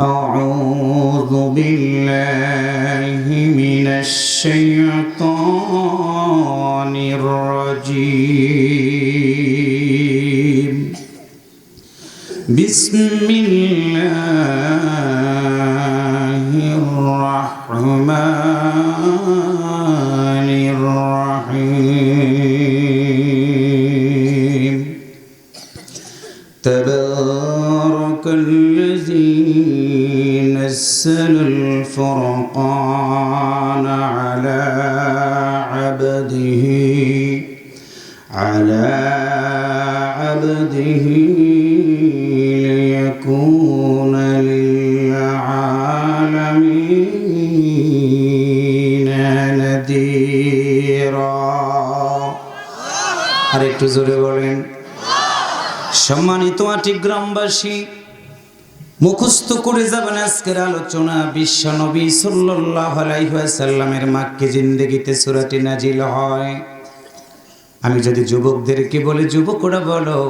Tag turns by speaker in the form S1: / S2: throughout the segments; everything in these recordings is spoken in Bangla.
S1: أعوذ بالله من الشيطان الرجيم بسم الله الرحمن الرحيم تبارك الذي نزل الفرقان على عبده ليكون للعالمين نذيرا আরেকটু জোরে বলেন। সম্মানিত আটি গ্রামবাসী, মুখস্থ করে যাবেন আজকের আলোচনা। বিশ্ব নবী সাল্লাল্লাহু আলাইহি ওয়াসাল্লামের মাক্কি জিন্দেগিতে সূরাটি নাজিল হয়। আমি যদি যুবকদেরকে বলি, যুবকরা বলো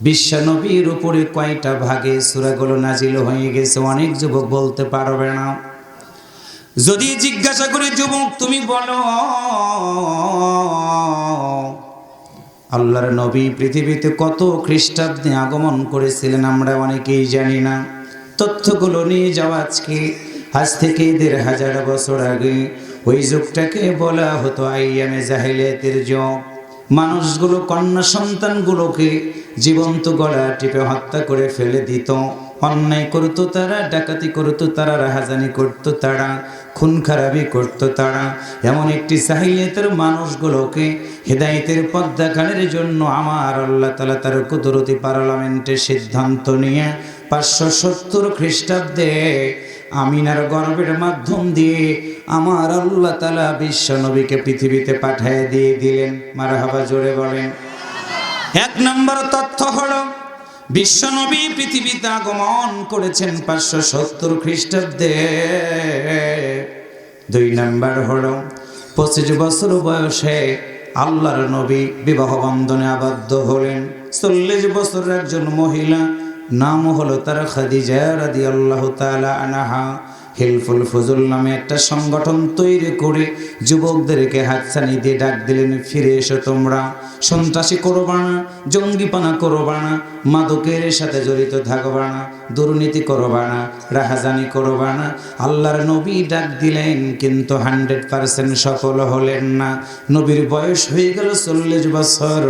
S1: বিশ্ব নবীর উপরে কয়টা ভাগে সূরাগুলো নাজিল হয়ে গেছে? অনেক যুবক বলতে পারবে না। যদি জিজ্ঞাসা করে যুবক তুমি বলো, আল্লাহর নবী পৃথিবীতে কত খ্রিস্টাব্দে আগমন করেছিলেন আমরা অনেকেই জানি না। তথ্যগুলো নিয়ে যাওয়া আজ থেকে ১৫০০ বছর আগে ওই যুগটাকে বলা হতো আইয়ামে জাহেলিয়াতের যুগ। মানুষগুলো কন্যা সন্তানগুলোকে জীবন্ত গলা টিপে হত্যা করে ফেলে দিত। অন্যায় করতো তারা, ডাকাতি করতো তারা, রাহাজানি করতো তারা, খুন খারাপি করতো তারা। এমন একটি জাহেলিয়াতের মানুষগুলোকে হেদায়েতের পথ দেখানোর জন্য আমার আল্লাহ তাআলা তার কুদরতি পার্লামেন্টে সিদ্ধান্ত নিয়ে ৫৭০ খ্রিস্টাব্দে আমিনার গর্ভের মাধ্যম দিয়ে আমার আল্লাহ তাআলা বিশ্ব নবীকে পৃথিবীতে পাঠিয়ে দিয়ে দিলেন। মারহাবা, জোরে বলেন। এক নম্বর তথ্য হলো বিশ্ব নবী পৃথিবীতে আগমন করেছেন ৫৭০ খ্রিস্টাব্দে। ২ নম্বর হলো ২৫ বছর বয়সে আল্লাহর নবী বিবাহ বন্ধনে আবদ্ধ হলেন। ৪০ বছরের একজন মহিলা, নাম হলো তার খাদিজা রাদিয়াল্লাহু তাআলা আনহা, হিলফুল ফুজুল নামে একটা সংগঠন তৈরি করে যুবকদেরকে হাতছানি দিয়ে ডাক দিলেন, ফিরে এসো তোমরা, সন্ত্রাসী করবা না, জঙ্গিপানা করবা না, মাদকের সাথে জড়িত থাকবা না, দুর্নীতি করবা না, রাহাজানি করবা না। আল্লাহর নবী ডাক দিলেন, কিন্তু 100% সফল হলেন না। নবীর বয়স হয়ে গেল ৪০ বছর।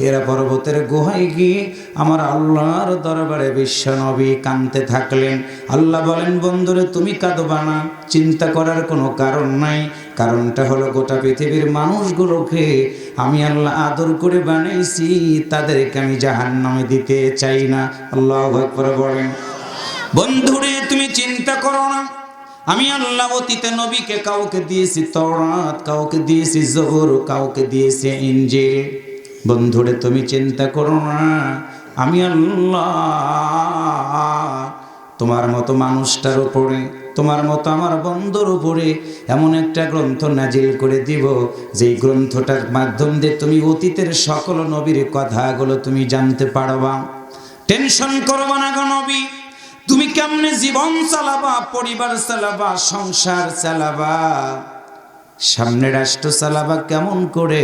S1: হেরা পর্বতের গুহায় গিয়ে আমার আল্লাহর দরবারে বিশ্ব নবী কাঁদতে থাকলেন। আল্লাহ বলেন, বন্ধুরে তুমি কাঁদবা না, চিন্তা করার কোনো কারণ নাই। কারণটা হলো গোটা পৃথিবীর মানুষগুলোকে আমি আল্লাহ আদর করে বানাইছি, তাদেরকে আমি জাহান্নামে দিতে চাই না। আল্লাহু আকবার বলেন। বন্ধুরে তুমি চিন্তা করো না, আমি আল্লাহ অতীতে নবীকে কাউকে দিয়েছি তাওরাত, কাউকে দিয়েছি জবুর, কাউকে দিয়েছি ইনজিল। বন্ধুরে তুমি চিন্তা করো না, আমি আল্লাহ তোমার মতো মানুষটার উপরে, তোমার মতো আমার বন্ধুর উপরে এমন একটা গ্রন্থ নাজিল করে দিব, যেই গ্রন্থটার মাধ্যম দিয়ে তুমি অতীতের সকল নবীর কথাগুলো তুমি জানতে পারবা। টেনশন করবা না গো নবী, তুমি কেমনে জীবন চালাবা, পরিবার চালাবা, সংসার চালাবা, সামনে রাষ্ট্র চালাবা কেমন করে,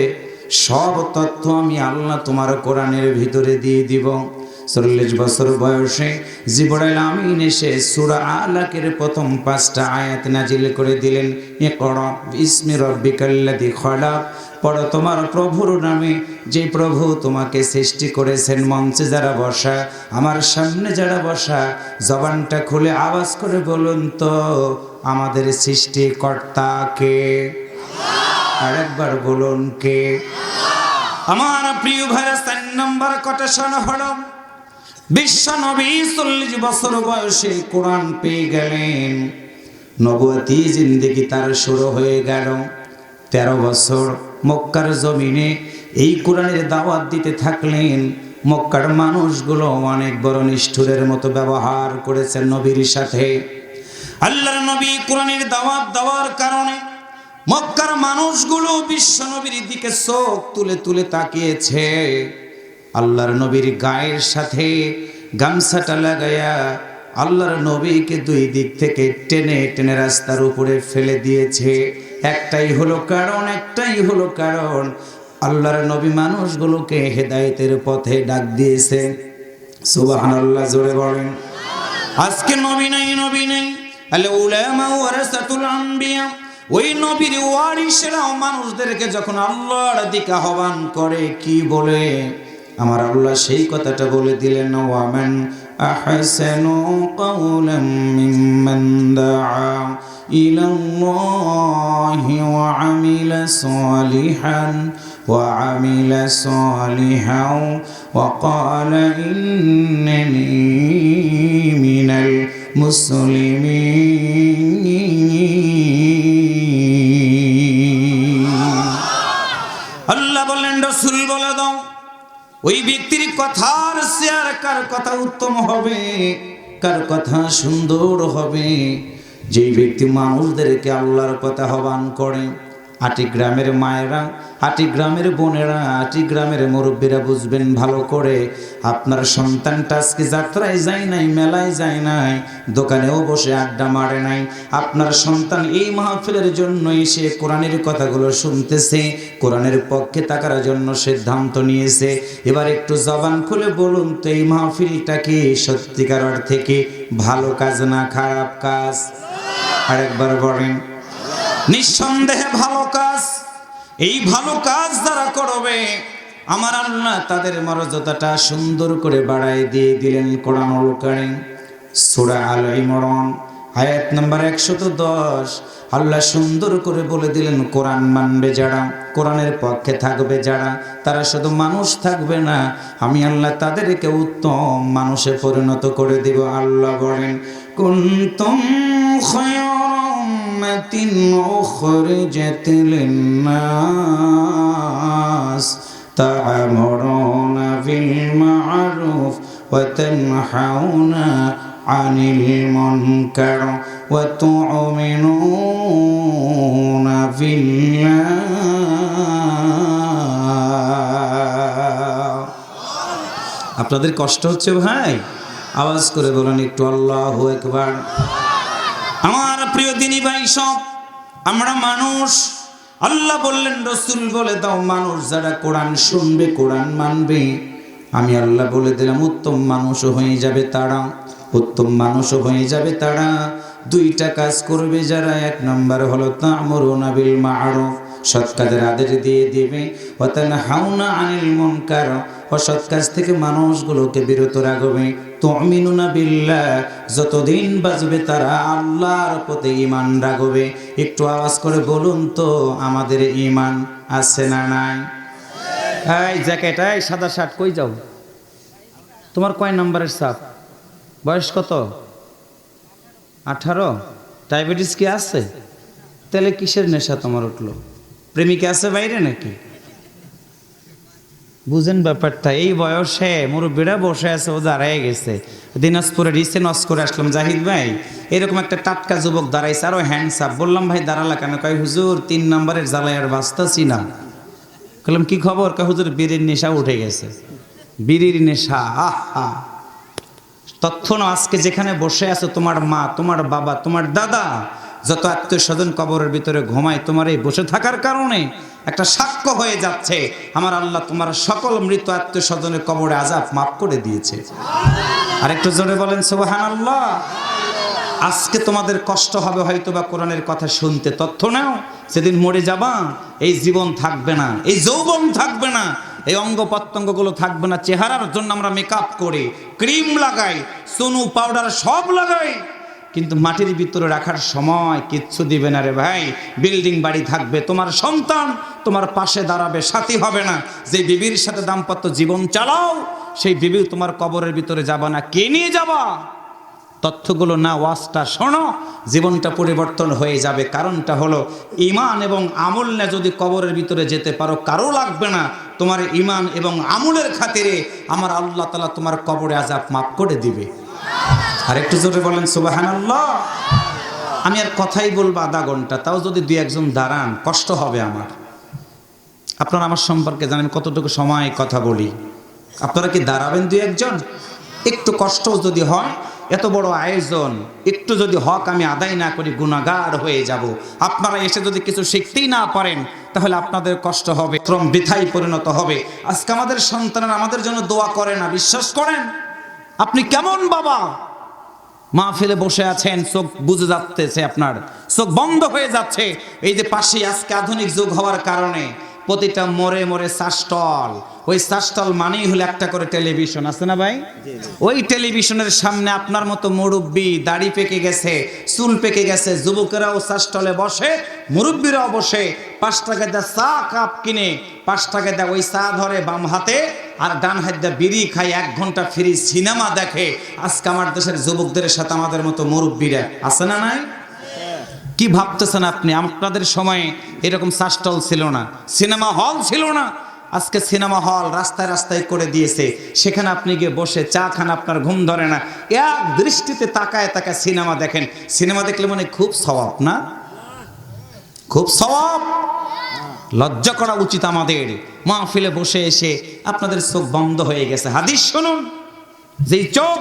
S1: সব তথ্য আমি আল্লাহ তোমার কোরআনের ভিতরে দিয়ে দিব। ৪০ বছর বয়সে জিবরাইল আমিন এসে সূরা আলাকের প্রথম 5টা আয়াত নাজিল করে দিলেন। ইকরা বিসমি রাব্বিকাল্লাযী খলাক, পড়ো তোমার প্রভুর নামে, যে প্রভু তোমাকে সৃষ্টি করেছেন। মঞ্চে যারা বসা, আমার সামনে যারা বসা, জবানটা খুলে আওয়াজ করে বলুন তো, আমাদের সৃষ্টিকর্তা কে? আরেকবার বলুন কে? আমার প্রিয় ভাইরা, 4 নম্বর কোটেশন হলো বিশ্ব নবী ৪০ বছর বয়সে কোরআন পেয়ে গেলেন। নবুয়তি জিন্দেগি তার শুরু হয়ে গেল। 13 বছর মক্কার জমিনে এই কোরআনের দাওয়াত দিতে থাকলেন। মক্কার মানুষগুলো অনেক বড় নিষ্ঠুরের মতো ব্যবহার করেছেন নবীর সাথে। আল্লাহর নবী কোরআনের দাওয়াত দেওয়ার কারণে মক্কার মানুষগুলো বিশ্ব নবীর দিকে চোখ তুলে তুলে তাকিয়েছে। আল্লাহর নবীর গায়ের সাথে গামছাটা লাগায়া আল্লাহর নবীকে দুই দিক থেকে টেনে টেনে রাস্তার উপরে ফেলে দিয়েছে। একটাই হলো কারণ আল্লাহর নবী মানুষগুলোকে হেদায়েতের পথে ডাক দিয়েছে। সুবহানাল্লাহ, জোরে বলেন। আজকে নবী নাই আল উলামা ওয়ারাসাতুল আম্বিয়া, ওই নবীর ওয়ারিসরাও মানুষদেরকে যখন আল্লাহর দিকে আহ্বান করে কি বলে? আমার আল্লাহ সেই কথাটা বলে দিলেন, ওয়ামান আহসানু কাওলাম মিম্মান দাআ ইলাল্লাহি ওয়া আমিলা সালিহান ওয়া ক্বালা ইন্নানী মিনাল মুসলিমিন। আল্লাহ বললেন, রাসূল বলে দাও ওই ব্যক্তির কথার শেয়ার কার কথা উত্তম হবে, কার কথা সুন্দর হবে? যেই ব্যক্তি মানুষদেরকে আল্লাহর কথা আহ্বান করে। আটি গ্রামের মায়েরা, আটি গ্রামের বোনেরা, আটি গ্রামের মুরব্বীরা বুঝবেন ভালো করে। আপনার সন্তানটা আজকে যাত্রায় যায় নাই, মেলায় যায় নাই, দোকানেও বসে আড্ডা মারে নাই। আপনার সন্তান এই মাহফিলের জন্য এসে কোরআনের কথাগুলো শুনতেছে, কোরআনের পক্ষে থাকার জন্য সিদ্ধান্ত নিয়েছে। এবার একটু জবান খুলে বলুন তো, এই মাহফিলটা কি সত্যিকার অর্থে কি ভালো কাজ না খারাপ কাজ? আরেকবার বলেন। নিঃসন্দেহে ভালো কাজ। এই ভালো কাজ যারা করবে আমার আল্লাহ তাদের মর্যাদাটা সুন্দর করে বাড়ায় দিয়ে দিলেন। কোরআনুল কারীম সূরা আল ইমরান আয়াত নাম্বার 110 আল্লাহ সুন্দর করে বলে দিলেন, কোরআন মানবে যারা, কোরআনের পক্ষে থাকবে যারা, তারা শুধু মানুষ থাকবে না, আমি আল্লাহ তাদেরকে উত্তম মানুষে পরিণত করে দিব। আল্লাহ বলেন, কুনতুম খায়রা উম্মাতিন উখরিজাত লিন-নাস তা'মুরুনা বিল মা'রুফ ওয়া তানহাউনা আনিল মুনকার ওয়া তু'মিনুনা বিল্লাহ। আপনাদের কষ্ট হচ্ছে ভাই? আওয়াজ করে বলেন একটু আল্লাহু আকবার। আমার প্রিয় দিনী ভাই সব, আমরা মানুষ। আল্লাহ বললেন, রাসূল বলে দাও মানুষ যারা কোরআন শুনবে, কোরআন মানবে, আমি আল্লাহ বলে দিলাম উত্তম মানুষও হয়ে যাবে তারা, উত্তম মানুষও হয়ে যাবে তারা। দুইটা কাজ করবে যারা। এক নম্বর হলো তা'মুরুনা বিল মা'রুফ, সৎ কাজের আদেশ দিয়ে দিবে, ওয়া তানহাউনা আনিল মুনকার, অসৎ কাজ থেকে মানুষগুলোকে বিরত রাখবে। তু'মিনুনা বিল্লাহ, যতদিন বাঁচবে তারা আল্লাহর প্রতি ঈমান রাখবে। একটু আওয়াজ করে বলুন তো, আমাদের ঈমান আছে না নাই? এই জ্যাকেট, এই সাদা শার্ট, কই যাও? তোমার কয় নম্বরের ছাপ? বয়স কত? 18? ডায়াবেটিস কি আছে? তাহলে কিসের নেশা তোমার উঠলো? প্রেমিকা আছে বাইরে নাকি? বুঝেন ব্যাপারটা। এই বয়সে মুরব্বীরা বসে আছে, ও দাঁড়ায় গেছে। দিনাজপুরে রিসেন্ট করে আসলাম জাহিদ ভাই, এরকম একটা টাটকা যুবক দাঁড়াইছে, আরো হ্যান্ডসাপ। বললাম ভাই দাঁড়ালা কেন? কয় হুজুর 3 নম্বরের জ্বালায় আর বাঁচতাছি না। বললাম কি খবর? কয় হুজুর বিড়ির নেশা উঠে গেছে। বিড়ির নেশা, আহা! তথ্য না, আজকে যেখানে বসে আছো তোমার মা, তোমার বাবা, তোমার দাদা, যত আত্মীয় স্বজন কবরের ভিতরে ঘুমায়, তোমার এই বসে থাকার কারণে একটা সাক্ষ্য হয়ে যাচ্ছে আমার আল্লাহ তোমার সকল মৃত আত্মীয় স্বজনের কবরে আযাব মাফ করে দিয়েছে। আর একটু জোরে বলেন সুবহানাল্লাহ। আজকে তোমাদের কষ্ট হবে হয়তো বা কোরআনের কথা শুনতে, তথ্য নাও, সেদিন মরে যাবা, এই জীবন থাকবে না, এই যৌবন থাকবে না, এই অঙ্গ প্রত্যঙ্গগুলো থাকবে না। চেহারার জন্য আমরা মেকআপ করি, ক্রিম লাগাই, সোনু পাউডার সব লাগাই, কিন্তু মাটির ভিতরে রাখার সময় কিচ্ছু দিবে না রে ভাই। বিল্ডিং বাড়ি থাকবে, তোমার সন্তান তোমার পাশে দাঁড়াবে, সাথী হবে না। যে বিবির সাথে দাম্পত্য জীবন চালাও, সেই বিবি তোমার কবরের ভিতরে যাবা না, কে নিয়ে যাবা? তথ্যগুলো না, ওয়াজটা শোনো, জীবনটা পরিবর্তন হয়ে যাবে। কারণটা হলো ঈমান এবং আমল না যদি কবরের ভিতরে যেতে পারো, কারো লাগবে না। তোমার ঈমান এবং আমলের খাতিরে আমার আল্লাহ তাআলা তোমার কবরে আযাব মাফ করে দিবে। আর একটু জোরে বলেন সুবহানাল্লাহ। আমি আর কথাই বলবো আধা ঘন্টা, তাও যদি 2-1 দাঁড়ান কষ্ট হবে আমার। আপনারা আমার সম্পর্কে জানেন কতটুকু সময় কথা বলি। আপনারা কি দাঁড়াবেন 2-1? একটু কষ্ট যদি হয়, এত বড় আয়োজন, একটু যদি হক আমি আদায় না করি গুনাহগার হয়ে যাব। আপনারা এসে যদি কিছু শিখতেই না পারেন তাহলে আপনাদের কষ্ট হবে, শ্রম বৃথায় পরিণত হবে। আজকে আমাদের সন্তানরা আমাদের জন্য দোয়া করে না, বিশ্বাস করেন? আপনি কেমন বাবা, মাহফিলে বসে আছেন, চোখ বুজে যাচ্ছে, আপনার চোখ বন্ধ হয়ে যাচ্ছে। এই যে পাশে আজকে আধুনিক যুগ হওয়ার কারণে প্রতিটা মোড়ে মোড়ে চাষটল, ওই চাষটল মানেই হলো একটা করে টেলিভিশন, আছে না ভাই? ওই টেলিভিশনের সামনে আপনার মতো মুরব্বী, দাড়ি পেকে গেছে, চুল পেকে গেছে যুবকেরাও চাষটলে বসে, মুরব্বীরাও বসে 5 টাকা দিয়ে চা কাপ কিনে 5 টাকা দিয়ে ওই চা ধরে বাম হাতে, আর ডান হাত দিয়ে বিড়ি খাই, 1 ঘন্টা ফ্রি সিনেমা দেখে। আজকে আমার দেশের যুবকদের সাথে আমাদের মতো মুরব্বীরা আছে না নাই? কি ভাবতেছেন আপনি? আপনাদের সময়ে এরকম চাষটল ছিল না, সিনেমা হল ছিল না। আজকে সিনেমা হল রাস্তায় রাস্তায় করে দিয়েছে, সেখানে আপনি গিয়ে বসে চা খান, আপনার ঘুম ধরে না, এক দৃষ্টিতে তাকায় তাকায় সিনেমা দেখেন। সিনেমা দেখলে মনে খুব সওয়াব না? খুব সওয়াব। লজ্জা করা উচিত আমাদের। মাহফিলে বসে এসে আপনাদের চোখ বন্ধ হয়ে গেছে। হাদিস শুনুন, যেই চোখ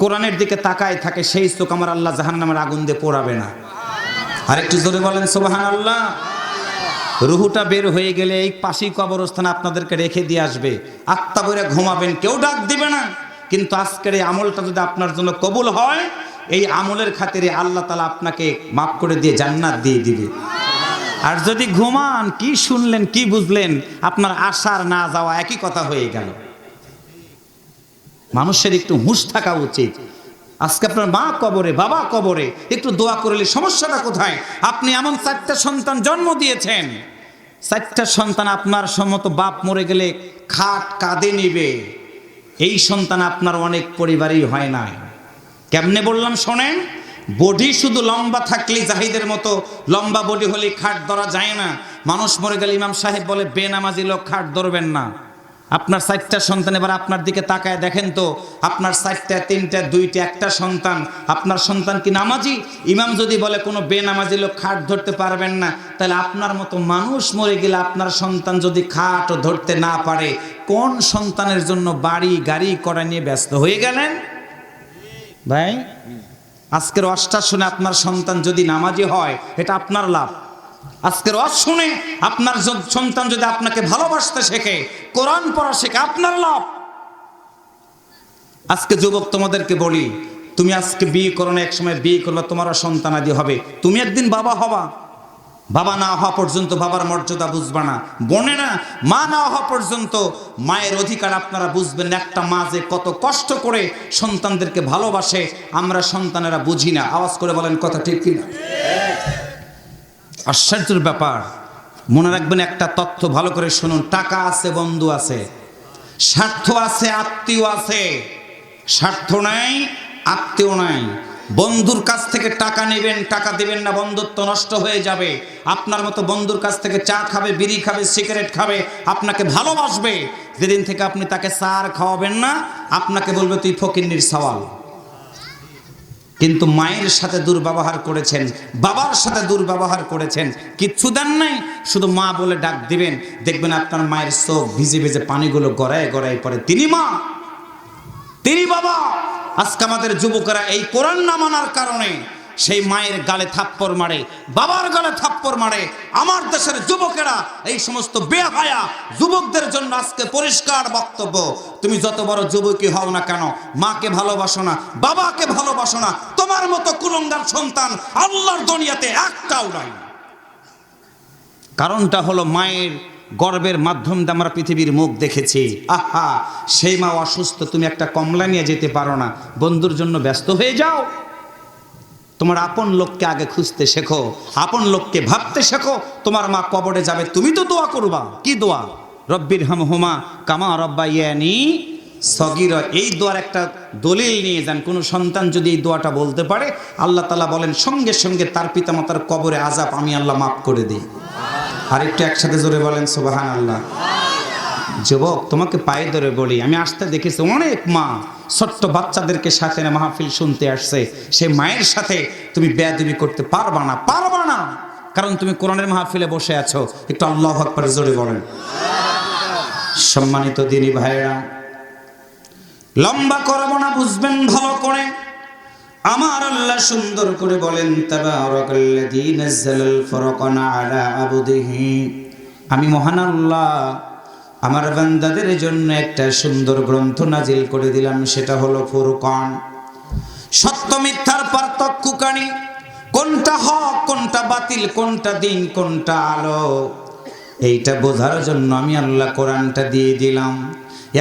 S1: কোরআনের দিকে তাকায় থাকে সেই চোখ আমার আল্লাহ জাহান্নামের আগুন দিয়ে পোড়াবে না। আরেকটু জোরে বলেন সুবহানাল্লাহ। রুহুটা বের হয়ে গেলে এই পাশেই কবরস্থানে আপনাদেরকে রেখে দিয়ে আসবে, আত্মা বইরা ঘুমাবেন, কেউ ডাক দিবে না। কিন্তু আজকের এই আমলটা যদি আপনার জন্য কবুল হয়, এই আমলের খাতিরে আল্লাহ তাআলা আপনাকে মাফ করে দিয়ে জান্নাত দিয়ে দিবে। আর যদি ঘুমান, কি শুনলেন কি বুঝলেন, আপনার আসার না যাওয়া একই কথা হয়ে গেল। মানুষের একটু হুঁশ থাকা উচিত। আজকে আপনার মা কবরে, বাবা কবরে, একটু দোয়া করলে সমস্যাটা কোথায়? আপনি এমন 4টা সন্তান জন্ম দিয়েছেন, 4টা সন্তান আপনার সম্মত বাপ মরে গেলে খাট কাঁধে নিবে, এই সন্তান আপনার অনেক পরিবারই হয় না। কেমনে বললাম শোনেন, বডি শুধু লম্বা থাকলেই জাহিদের মতো লম্বা বডি হলে খাট ধরা যায় না। মানুষ মরে গেলে ইমাম সাহেব বলে বেনামাজি লোক খাট ধরবেন না। আপনার 4টা সন্তান, এবার আপনার দিকে তাকায় দেখেন তো, আপনার 4টা 3টা 2টা একটা সন্তান, আপনার সন্তান কি নামাজি? ইমাম যদি বলে কোনো বেনামাজি লোক খাট ধরতে পারবেন না, তাহলে আপনার মতো মানুষ মরে গেলে আপনার সন্তান যদি খাটও ধরতে না পারে, কোন সন্তানের জন্য বাড়ি গাড়ি করা নিয়ে ব্যস্ত হয়ে গেলেন ভাই? আজকের ওয়াজটা শুনে আপনার সন্তান যদি নামাজি হয়, এটা আপনার লাভ। আজকের ওয়াজ শুনে আপনার সন্তান যদি আপনাকে ভালোবাসতে শেখে, কোরআন পড়া শেখে, আপনার লাভ। আজকে যুবক তোমাদেরকে বলি, তুমি আজকে বিয়ে করো না, এক সময় বিয়ে করবে, তোমারও সন্তান আদি হবে, তুমি একদিন বাবা হবা। বাবা না হওয়া পর্যন্ত বাবার মর্যাদা বুঝবা না। বোনেরা, মা না হওয়া পর্যন্ত মায়ের অধিকার আপনারা বুঝবেন না। একটা মা যে কত কষ্ট করে সন্তানদেরকে ভালোবাসে, আমরা সন্তানেরা বুঝি না। আওয়াজ করে বলেন কথা ঠিক কিনা? আশ্চর্যের ব্যাপার। মনে রাখবেন একটা তথ্য, ভালো করে শুনুন। টাকা আছে, বন্ধু আছে, স্বার্থ আছে, আত্মীয় আছে। স্বার্থ নাই, আত্মীয় নাই। বন্ধুর কাছ থেকে টাকা নেবেন, টাকা দিবেন না, বন্ধুত্ব নষ্ট হয়ে যাবে। আপনার মতো বন্ধুর কাছ থেকে চা খাবে, বিড়ি খাবে, সিগারেট খাবে, আপনাকে ভালোবাসবে। যেদিন থেকে আপনি তাকে চা খাওয়াবেন না, আপনাকে বলবে তুই ফকিন্নির সওয়াল। কিন্তু মায়ের সাথে দুর্ব্যবহার করেছেন, বাবার সাথে দুর্ব্যবহার করেছেন, কিচ্ছু দেন নাই, শুধু মা বলে ডাক দিবেন, দেখবেন আপনার মায়ের চোখ ভিজে ভিজে পানিগুলো গড়ায় গড়ায় পড়ে। তিনি মা, তিনি বাবা। আজকে আমাদের যুবকেরা এই কোরআন না মানার কারণে সেই মায়ের গালে থাপ্পড় মারে, বাবার গালে থাপ্পড় মারে। আমার দেশের যুবকেরা, এই সমস্ত বেহায়া যুবকদের জন্য আজকে পরিষ্কার বক্তব্য, তুমি যত বড় যুবকই হও না কেন, মাকে ভালোবাসো না, বাবাকে ভালোবাসো না, তোমার মতো কুলঙ্গার সন্তান আল্লাহর দুনিয়াতে একটাও নাই। কারণটা হলো মায়ের গর্বের মাধ্যম দিয়ে আমরা পৃথিবীর মুখ দেখেছি। আহা, সেই মা অসুস্থ, তুমি একটা কমলা নিয়ে যেতে পারো না, বন্ধুর জন্য ব্যস্ত হয়ে যাও। তোমার আপন লোককে আগে খুঁজতে শেখো, আপন লোককে ভাবতে শেখো। তোমার মা কবরে যাবে, তুমি তো দোয়া করবা। কি দোয়া? রব্বির হামহুমা কামা রব্বায়ানি সগীরা। এই দোয়ার একটা দলিল নিয়ে যান। কোনো সন্তান যদি এই দোয়াটা বলতে পারে, আল্লাহ তাআলা বলেন সঙ্গে সঙ্গে তার পিতামাতার কবরে আযাব আমি আল্লাহ মাফ করে দিই। আরেকটু একসাথে জোরে বলেন সুবহানাল্লাহ। যুবক, তোমাকে পায়ে ধরে বলি, আমি আসতে দেখেছি অনেক মা ছোট্ট বাচ্চাদেরকে সাথে নিয়ে মাহফিল শুনতে আসছে। সেই মায়ের সাথে তুমি বেয়াদবি করতে পারবা না, পারবা না, কারণ তুমি কোরআনের মাহফিলে বসে আছো। একটু আল্লাহু আকবার জোরে বলেন। সম্মানিত দিনী ভাইরা, লম্বা করব না, বুঝবেন ভালো করে। আমার আল্লাহ সুন্দর করে বলেন, তাবারাকাল্লাযী নাযালাল ফুরকানা আলা আবদিহি, আমি মহান আল্লাহ আমার বান্দাদের জন্য একটা সুন্দর গ্রন্থ নাজিল করে দিলাম, সেটা হলো ফুরকান। সত্য মিথ্যার পার্থক্যকারী, কোনটা হক কোনটা বাতিল, কোনটা দিন কোনটা আলো, এইটা বোঝার জন্য আমি আল্লাহ কোরআনটা দিয়ে দিলাম।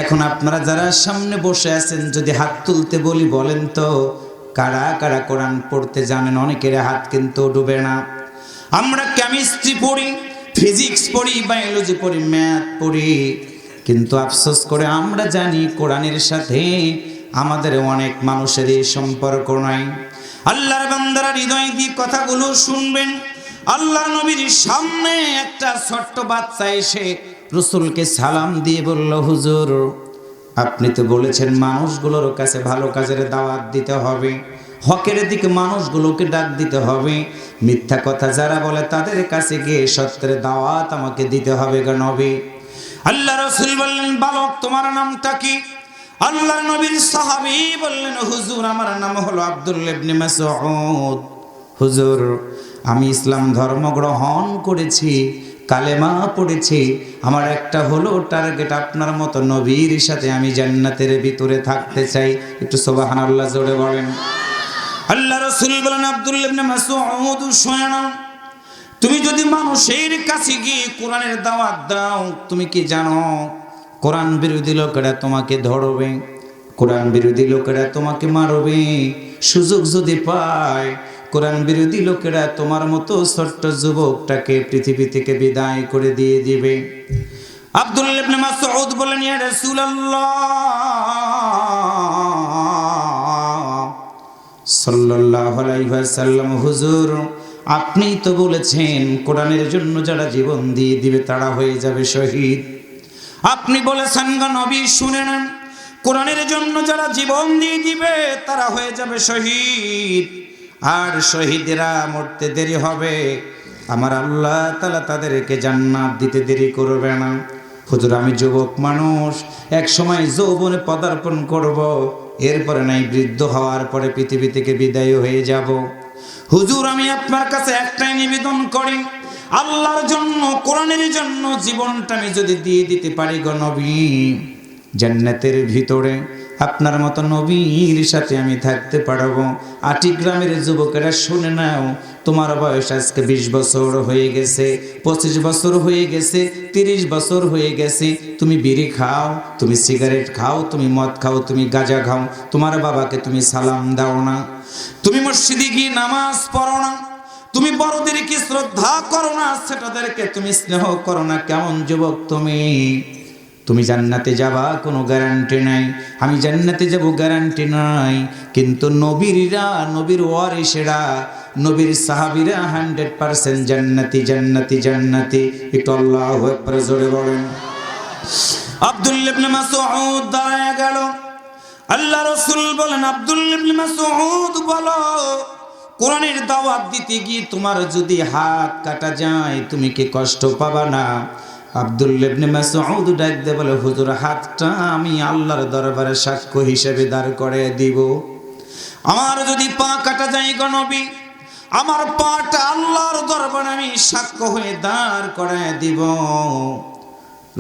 S1: এখন আপনারা যারা সামনে বসে আছেন, যদি হাত তুলতে বলি বলেন তো কারা কারা কোরআন পড়তে জানেন? অনেকের হাত কিন্তু ডুবে না। আমরা কেমিস্ট্রি পড়ি, ফিজিক্স পড়ি, বায়োলজি পড়ি, ম্যাথ পড়ি, কিন্তু আফসোস করে আমরা জানি কোরআনের সাথে আমাদের অনেক মানুষের এই সম্পর্ক নাই। আল্লাহর বান্দারা হৃদয় দিয়ে কথাগুলো শুনবেন। আল্লাহ নবীর সামনে একটা ছোট্ট বাচ্চা এসে রাসূলকে সালাম দিয়ে বলল, হুজুর আপনি তো বলেছেন মানুষগুলোর কাছে ভালো কাজের দাওয়াত দিতে হবে, হকের দিকে মানুষগুলোকে ডাক দিতে হবে, মিথ্যা কথা যারা বলে তাদের কাছে গিয়ে সত্যের দাওয়াত আমাকে দিতে হবে গো নবী। আল্লাহ রাসূল বললেন, বালক তোমার নামটা কি? আল্লাহর নবীর সাহাবী বললেন, হুজুর আমার নাম হলো আব্দুল্লাহ ইবনে মাসউদ। হুজুর আমি ইসলাম ধর্ম গ্রহণ করেছি, কালেমা পড়েছি, আমার একটা হলো টার্গেট আপনার মতো নবীর সাথে আমি জান্নাতের ভিতরে থাকতে চাই। একটু সুবহানাল্লাহ জোরে বলেন। আল্লাহ রাসূল বলেন, আব্দুল্লাহ ইবনে মাসউদ শুনে নাও, তুমি যদি মানুষের কাছে গিয়ে কোরআনের দাওয়াত দাও, তুমি কি জানো কোরআন বিরোধী লোকেরা তোমাকে ধরবে, কোরআন বিরোধী লোকেরা তোমাকে মারবে, সুযোগ যদি পায় কোরআন বিরোধী লোকেরা তোমার মতো ছোট্ট যুবকটাকে পৃথিবী থেকে বিদায় করে দিয়ে দিবে। আব্দুল্লাহ ইবনে মাসউদ বলেন, ইয়া রাসূলুল্লাহ সাল্লাল্লাহু আলাইহি ওয়াসাল্লাম, হুজুর আপনি তো বলেছেন কোরআনের জন্য যারা জীবন দিয়ে দিবে তারা হয়ে যাবে শহীদ। আপনি বলেছেন গো নবী শুনে নেন, কোরআনের জন্য যারা জীবন দিয়ে দিবে তারা হয়ে যাবে শহীদ, আর শহীদেরা মরতে দেরি হবে, আমার আল্লাহ তাআলা তাদেরকে জান্নাত দিতে দেরি করবে না। হুজুর আমি যুবক মানুষ, এক সময় যৌবনে পদার্পণ করব, এরপরে নাই বৃদ্ধ হওয়ার পরে পৃথিবী থেকে বিদায় হয়ে যাব। হুজুর আমি আপনার কাছে একটাই নিবেদন করি, আল্লাহর জন্য কোরআনের জন্য জীবনটা আমি যদি দিয়ে দিতে পারি গো নবী, জান্নাতের ভিতরে আপনার মতো নবীর সাথে আমি থাকতে পারবো। আটি গ্রামের যুবকেরা শুনে নাও, তোমার বয়স আজকে 20 বছর হয়ে গেছে, 25 বছর হয়ে গেছে, 30 বছর হয়ে গেছে, তুমি বিড়ি খাও, তুমি সিগারেট খাও, তুমি মদ খাও, তুমি গাঁজা খাও, তোমার বাবাকে তুমি সালাম দাও না, তুমি মসজিদে গিয়ে নামাজ পড়ো না, তুমি বড়দেরকে শ্রদ্ধা করো না, ছোটদেরকে তুমি স্নেহ করো না, কেমন যুবক তুমি? তুমি জান্নাতে যাবা কোনো গ্যারান্টি নাই, আমি জান্নাতে যাব গ্যারান্টি নাই, কিন্তু নবীরা, নবীর ওয়ারিসেরা, নবীর সাহাবীরা 100% জান্নাতি জান্নাতি জান্নাতি। একটু আল্লাহু আকবার জোরে বলেন। আব্দুল্লাহ ইবনে মাসউদ দাঁড়ায় গেল। আল্লাহ রাসূল বলেন, আব্দুল্লাহ ইবনে মাসউদ বলো, কোরআনের দাওয়াত দিতে গিয়ে তোমার যদি হাত কাটা যায় তুমি কি কষ্ট পাবা না? আব্দুল্লাহ ইবনে মাসউদ ডাক দিয়ে বলে, হুজুর হাতটা আমি আল্লাহর দরবারে সাক্ষ্য হিসেবে দাঁড় করে দিব, আমার যদি পা কাটা যায় গো নবী, আমার পাটা আল্লাহর দরবারে আমি সাক্ষ্য হয়ে দাঁড় করায় দিব।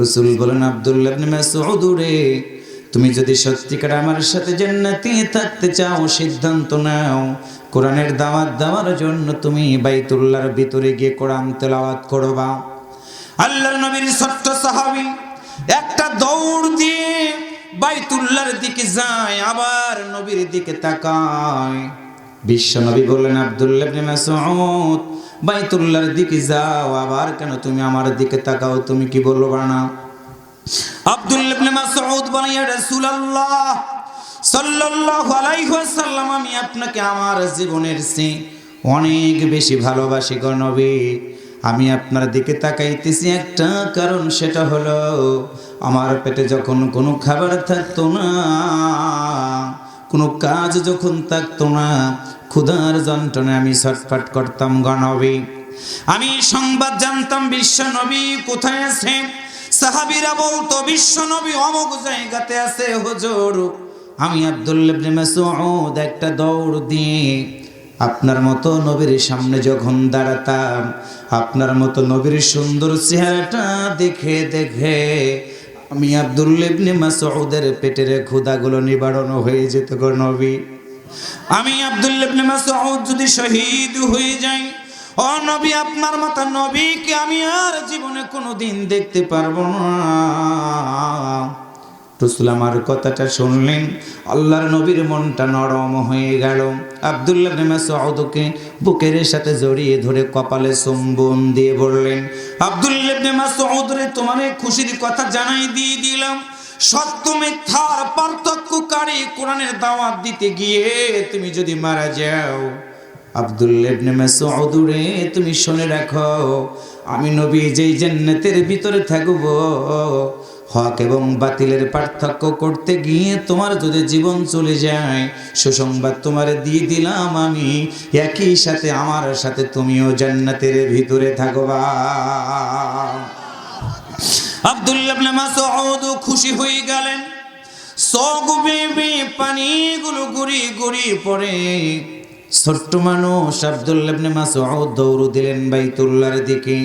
S1: রাসূল বলেন, আব্দুল্লাহ ইবনে মাসউদ রে, তুমি যদি সত্যিকার আমার সাথে জান্নাতে থাকতে চাও সিদ্ধান্ত নাও, কোরআনের দাওয়াত দেওয়ার জন্য তুমি বাইতুল্লাহর ভিতরে গিয়ে কোরআন তেলাওয়াত করবা। আল্লাহর নবীর ছোট্ট সাহাবী একটা দৌড় দিয়ে বাইতুল্লাহর দিকে যায়, আবার নবীর দিকে তাকায়। বিশ্ব নবী বললেন, আব্দুল্লাহ ইবনে মাসউদ বাইতুল্লাহর দিকে যাও, আবার কেন তুমি আমার দিকে তাকাও, তুমি কি বলবা না? আব্দুল্লাহ ইবনে মাসউদ বলেন, ইয়া রাসূলুল্লাহ সাল্লাল্লাহু আলাইহি ওয়াসাল্লাম, আমি আপনাকে আমার জীবনের চেয়ে অনেক বেশি ভালোবাসি গো নবী। আমি আপনার দিকে তাকাইতেছি একটা কারণ, সেটা হলো আমার পেটে যখন কোনো খাবার থাকতো না, কোনো কাজ যখন থাকতো না, ক্ষুধার যন্ত্রণায় আমি ছটফট করতাম গো নবী। আমি সংবাদ জানতাম বিশ্ব নবী কোথায় আছে। সাহাবীরা বলতো বিশ্ব নবী অমুক জায়গাতে আছে হুজুর, আমি আব্দুল্লাহ ইবনে মাসউদ একটা দৌড় দিয়ে আপনার মতো নবীর সামনে যখন দাঁড়াতাম, আপনার মতো নবীর সুন্দর চেহারাটা দেখে দেখে আমি আব্দুল্লাহ ইবনে মাসউদের পেটের ক্ষুধাগুলো নিবারণ হয়ে যেত গো নবী। আমি আব্দুল্লাহ ইবনে মাসউদ যদি শহীদ হয়ে যাই, ও নবী আপনার মতো নবীকে আমি আর জীবনে কোনোদিন দেখতে পারবো না। রাসূল আমার কথাটা শুনলেন, আল্লাহর নবীর মনটা নরম হয়ে গেল। আব্দুল্লাহ ইবনে মাসউদকে বুকের সাথে জড়িয়ে ধরে কপালে চুম্বন দিয়ে বললেন, আব্দুল্লাহ ইবনে মাসউদ রে, তোমার খুশির কথা জানাই দিয়ে দিলাম। সত্য মিথ্যার পার্থক্যকারী কোরআনের দাওয়াত দিতে গিয়ে তুমি যদি মারা যাও, আব্দুল্লাহ ইবনে মাসউদ রে, তুমি শুনে রাখো, আমি নবী যেই জান্নাতের ভিতরে থাকব, হক এবং বাতিলের পার্থক্য করতে গিয়ে তোমার যদি জীবন চলে যায়, সুসংবাদ তোমারে দিয়ে দিলাম, আমি একই সাথে আমার সাথে তুমিও জান্নাতের ভিতরে থাকবা। আব্দুল্লাহ ইবনে মাসউদ খুশি হয়ে গেলেন, চোখ বেয়ে পানিগুলো গড়িয়ে গড়িয়ে পড়ে। ছোট্ট মানুষ আব্দুল্লাহ ইবনে মাসউদ দৌড় দিলেন বাইতুল্লাহর দিকে।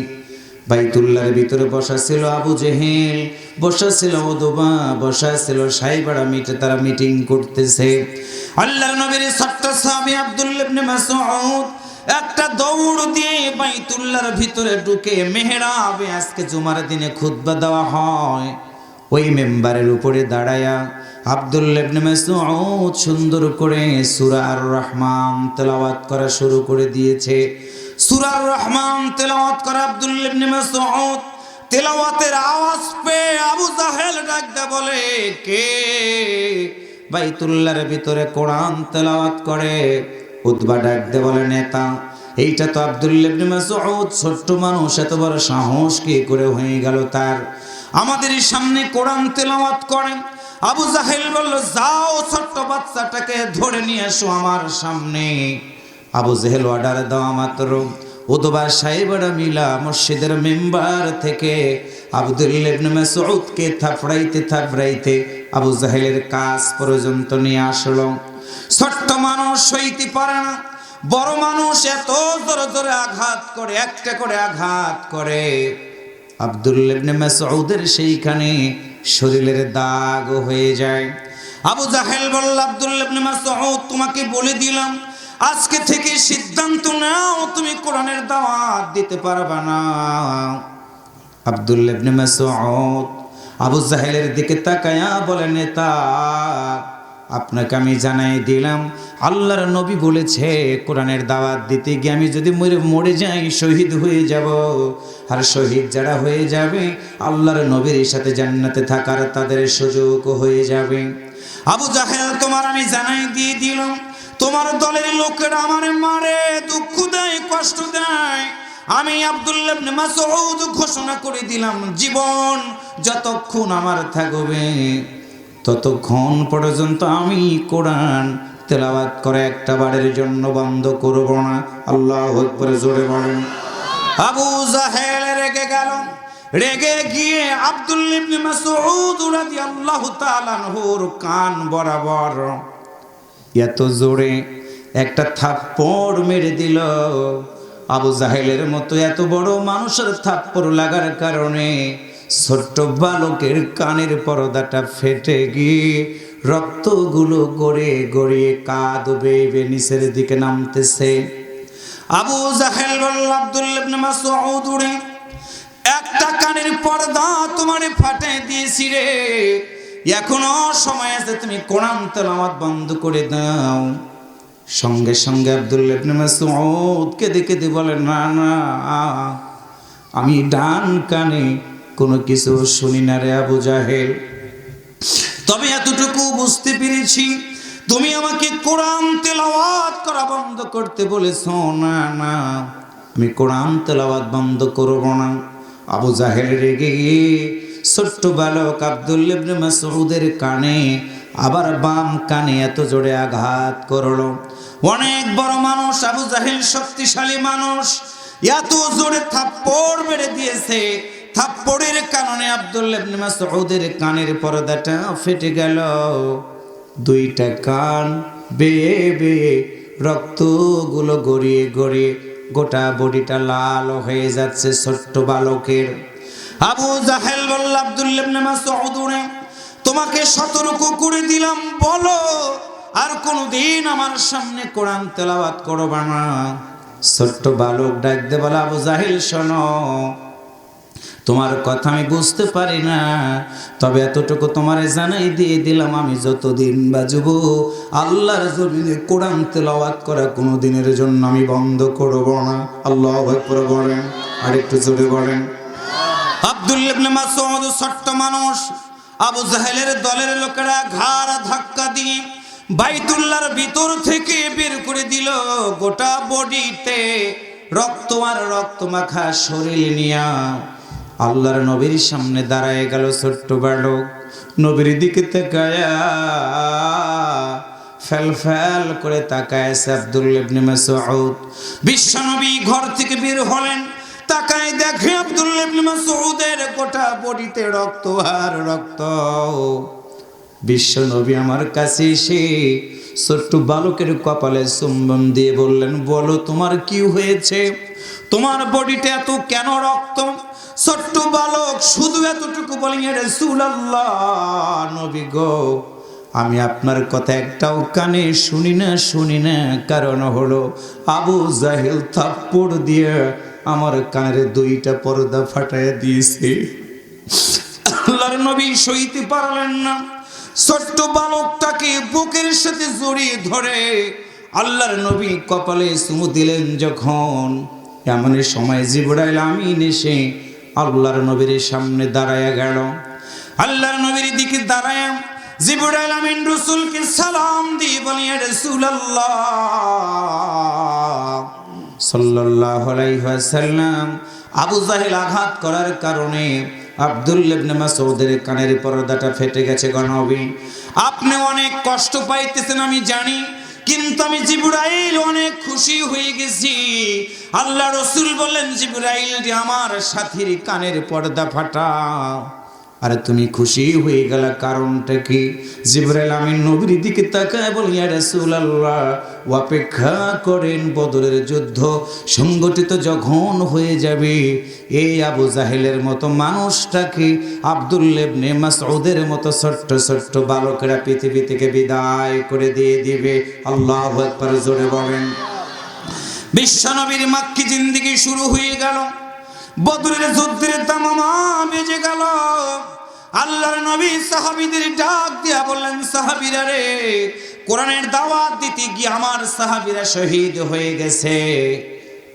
S1: বাইতুল্লাহর ভিতরে বসা ছিল আবু জেহেল, বসা ছিল ওদবা, বসা ছিল সাইবাড়া মিটে, তারা মিটিং করতেছে। আল্লাহর নবীর ছোট্ট সাহাবী আব্দুল্লাহ ইবনে মাসউদ একটা দৌড় দিয়ে বাইতুল্লাহর ভিতরে ঢুকে মেহরাবে, আজকে জুমার দিনে খুতবা দেওয়া হয়, ওই মেম্বারের উপরে দাঁড়ায়া আব্দুল্লাহ ইবনে মাসউদ সুন্দর করে সূরা আর রহমান তেলাওয়াত করা শুরু করে দিয়েছে। সূরা আর রহমান তেলাওয়াত করা আব্দুল্লাহ ইবনে মাসউদ তেলাওয়াতের আওয়াজ পেয়ে আবু জাহেল ডাক দেয়া বলে, কে বাইতুল্লাহর ভিতরে কোরআন তেলাওয়াত করে? উতবা ডাক দেয়া বলে, নেতা। এইটা তো আব্দুল্লাহ ইবনে মাসউদ, ছোট্ট মানুষ, এত বড় সাহস কি করে হয়ে গেল তার, আমাদের সামনে কোরআন তেলাওয়াত করে? আবু জাহেল বলল, যাও ছোট্ট বাচ্চাটাকে ধরে নিয়ে এসো আমার সামনে। আবু জাহেল অর্ডার দেওয়া মাত্র উতবা সাহেবরা মিলা মসজিদের মেম্বার থেকে আব্দুল্লাহ ইবনে মাসউদকে থাপড়াইতে থাপড়াইতে আবু জাহেলের কাছ পর্যন্ত নিয়ে আসলো। ছোট্ট মানুষ সইতে পারে না, বড় মানুষ এত জোরে জোরে আঘাত করে, একটা করে আঘাত করে। আব্দুল্লাহ ইবনে মাসউদের সেইখানে শরীরের দাগ হয়ে যায়। আবু জাহেল বলল, আব্দুল্লাহ ইবনে মাসউদ, তোমাকে বলে দিলাম, আজকে থেকে সিদ্ধান্ত নাও, তুমি কোরআনের দাওয়াত দিতে পারবা না। আব্দুল্লাহ ইবনে মাসউদ আবু জাহেলের দিকে তাকায়া বলে, নেতা, আপনাকে আমি জানাই দিলাম, আল্লাহর নবী বলেছে কোরআনের দাওয়াত দিতে গিয়ে আমি যদি মরে যাই, শহীদ হয়ে যাব, আর শহীদ যারা হয়ে যাবে আল্লাহর নবীর সাথে জান্নাতে থাকার তাদের সুযোগ হয়ে যাবে। আবু জাহেল, তোমার আমি জানাই দিয়ে দিলাম, তোমার দলের লোকেরা আমারে মারে, দুঃখ দেয়, কষ্ট দেয়। আমি আব্দুল্লাহ ইবনে মাসউদ ঘোষণা করে দিলাম, জীবন যতক্ষণ আমার থাকবে ততক্ষণ পর্যন্ত আমি কোরআন তেলাওয়াত করে একটা বারের জন্য বন্ধ করব না। আল্লাহু আকবার, জোরে বলেন। আবু জাহেল রেগে গেল, রেগে গিয়ে আব্দুল্লাহ ইবনে মাসউদ রাদিয়াল্লাহু তাআলা আনহুর কান বরাবর এত জোরে একটা থাপ্পড় মেরে দিল। আবু জাহেলের মতো এত বড় মানুষের থাপ্পড় লাগার কারণে ছোট্ট বালকের কানের পর্দাটা ফেটে গিয়ে রক্তগুলো গড়িয়ে গড়িয়ে কাঁদ বেয়ে নিচের দিকে নামতেছে। আবু জাহেল বলল, আব্দুল্লাহ ইবনে মাসউদ রে, একটা কানের পর্দা তোমারে ফাটিয়ে দিয়েছি রে, এখনো সময় আছে, তুমি কোরআন তেলাওয়াত বন্ধ করে দাও। সঙ্গে সঙ্গে আব্দুল্লাহ ইবনে মাসউদ কেঁদে কেঁদে বলে, না না, আমি ডান কানে কোনো কিছু শুনি না রে আবু জাহেল, তবে এতটুকু বুঝতে পেরেছি তুমি আমাকে কোরআন তেলাওয়াত করা বন্ধ করতে বলেছো। না না, আমি কোরআন তেলাওয়াত বন্ধ করব না। আবু জাহেল রেগে গিয়ে ছোট্ট বালক আব্দুল্লাহ ইবনে মাসউদের কানে আবার বাম কানে এত জোরে আঘাত করলো। অনেক বড় মানুষ আবু জাহেল, শক্তিশালী মানুষ, এত জোরে থাপ্পড় মেরে দিয়েছে, থাপ্পড়ের কারণে আব্দুল্লাহ ইবনে মাসউদের কানের পর্দাটা ফেটে গেল। দুইটা কান বেয়ে বেয়ে রক্তগুলো গড়িয়ে গড়িয়ে গোটা বডিটা লাল হয়ে যাচ্ছে ছোট্ট বালকের। আবু জাহেল বলল, আব্দুল্লাহ ইবনে মাসউদ, তোমাকে সতর্ক করে দিলাম, বলো আর কোনদিন আমার সামনে কোরআন তেলাওয়াত করবা না। ছোট্ট বালক ডাক দিয়ে বলে, আবু জাহেল শোনো, তোমার কথা আমি বুঝতে পারি না, তবে এতটুকু তোমারে জানাই দিয়ে দিলাম, আমি যতদিন বাঁচব আল্লাহর জমিনে কোরআন তেলাওয়াত করা কোনো দিনের জন্য আমি বন্ধ করব না। আল্লাহু আকবার বলেন, আর একটু জোরে বলেন। আব্দুল্লাহ ইবনে মাসউদ ছোট্ট মানুষ, আবু জাহেলের দলের লোকেরা ঘাড় ধাক্কা দিয়ে বাইতুল্লাহর ভিতর থেকে বের করে দিল। গোটা বডিতে রক্ত আর রক্ত মাখা শরীর নিয়া আল্লাহর নবীর সামনে দাঁড়ায় গেল ছোট্ট বালক। নবীর দিকে তাকায়া ফেল ফেল করে তাকায় আব্দুল্লাহ ইবনে মাসউদ। বিশ্বনবী ঘর থেকে বের হলেন, তাকায় দেখে আব্দুল্লাহ ইবনে মাসউদের গোটা বডিতে রক্ত আর রক্ত। বিশ্বনবী আমার কাছে এসে ছোট্ট বালকের কপালে চুম্বন দিয়ে বললেন, বলো তোমার কি হয়েছে, তোমার বডিতে এত কেন রক্ত? ছোট্ট বালক শুধু এতটুকু বলেন, রাসূলুল্লাহ, নবী গো, আমি আপনার কথা একটাও কানে শুনি না, কারণ হলো আবু জাহেল থাপ্পড় দিয়ে আমার কানের দুইটা পর্দা ফাটায় দিয়েছে। আল্লাহর নবী সইতে পারলেন না, ছোট্ট বালকটাকে বুকের সাথে জড়িয়ে ধরে আল্লাহর নবী কপালে চুমু দিলেন। যখন এমন সময় জিবরাইল আমিন এসে আল্লাহর নবীর সামনে দাঁড়ায়া গেল। আল্লাহর নবীর দিকে দাঁড়ায় জিবরাইল আমিন রাসূলকে সালাম দিয়ে বলেন, রাসূলুল্লাহ সাল্লাল্লাহু আলাইহি ওয়াসাল্লাম, আবু জাহেল আঘাত করার কারণে আব্দুল্লাহ ইবনে মাসউদের কানের পর্দাটা ফেটে গেছে। গো নবী, আপনি অনেক কষ্ট পাইতেছেন আমি জানি, কিন্তু আমি জিবরাইল অনেক খুশি হয়ে গেছি। আল্লাহ রাসূল বললেন, জিবরাইল যে আমার সাথীর কানের পর্দা ফাটা, আরে তুমি খুশি হয়ে গেলা, কারণটা কি? জিবরাইল আমিন নবীর দিকে তাকায় বলেন, ইয়া রাসূলুল্লাহ, অপেক্ষা করেন, বদরের যুদ্ধ সংগঠিত যখন হয়ে যাবে, এই আবু জাহেলের মতো মানুষটাকে আব্দুল্লাহ ইবনে মাসউদের মতো ছোট্ট ছোট্ট বালকেরা পৃথিবী থেকে বিদায় করে দিয়ে দিবে। আল্লাহু আকবার, জোরে বলেন। বিশ্বনবীর মাক্কি জিন্দেগি শুরু হয়ে গেল, বদরের যুদ্ধের দামামা বেজে গেল। আল্লাহর নবী সাহাবীদের ডাক দিয়া বললেন, সাহাবীরা রে, কোরআনের দাওয়াত দিতে গিয়ে আমার সাহাবীরা শহীদ হয়ে গেছে,